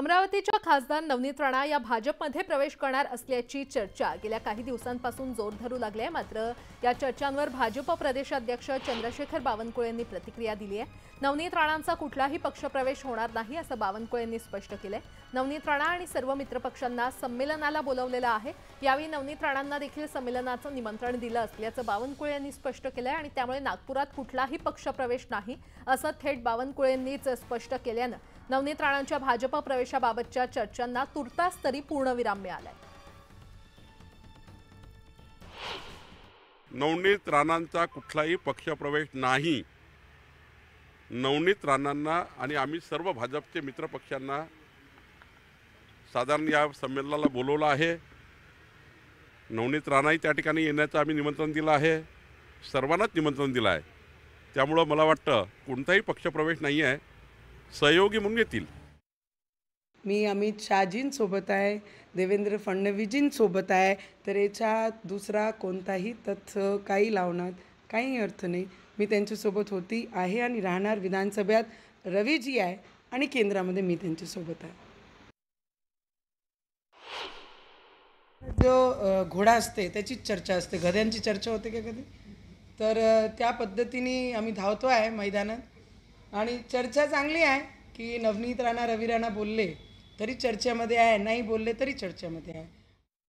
अमरावतीच्या खासदार नवनीत राणा या भाजपमध्ये प्रवेश करणार असल्याची चर्चा गेल्या काही दिवसांपासून जोर धरू लागली आहे। मात्र या चर्चांवर भाजप प्रदेशाध्यक्ष चंद्रशेखर बावनकुळे यांनी प्रतिक्रिया दिली आहे। नवनीत राणांचा कुठलाही पक्षप्रवेश होणार नाही असं बावनकुळे यांनी स्पष्ट केलंय। नवनीत राणा आणि सर्व मित्रपक्षांना संमेलनाला बोलावलेलं आहे। यावेळी नवनीत राणांना देखील संमेलनाचं निमंत्रण दिलं असल्याचं बावनकुळे यांनी स्पष्ट केलंय आणि त्यामुळे नागपुरात कुठलाही पक्षप्रवेश नाही असं थेट बावनकुळे यांनीच स्पष्ट केल्यानं नवनीत राणांच्या भाजप प्रवेशाबाबतच्या चर्चांना तुर्तास तरी पूर्णविराम मिळालाय। नवनीत राणांचा कुठलाही पक्षप्रवेश नाही। नवनीत राणांना आणि आम्ही सर्व भाजपचे मित्रपक्षांना साधारण या संमेलनाला बोलवलं आहे। नवनीत राणाही त्या ठिकाणी येण्याचं आम्ही निमंत्रण दिलं आहे, सर्वांनाच निमंत्रण दिलं आहे। त्यामुळे मला वाटतं कोणताही पक्षप्रवेश नाही आहे, सहयोगी म्हणून येतील। मी अमित शहाजींसोबत आहे, देवेंद्र फडणवीसजींसोबत आहे, तर याच्यात दुसरा कोणताही तथ्य काही लावण्यात काही अर्थ नाही। मी त्यांच्यासोबत होती आहे आणि राहणार। विधानसभेत रवीजी आहे आणि केंद्रामध्ये मी त्यांच्यासोबत आहे। जो घोडा असते त्याची चर्चा असते, गध्यांची चर्चा होते का कधी? तर त्या पद्धतीने आम्ही धावतो आहे मैदानात आणि चर्चा चांगली आहे की नवनीत राणा रवी राणा बोलले तरी चर्चेमध्ये आहे, नाही बोलले तरी चर्चेमध्ये आहे।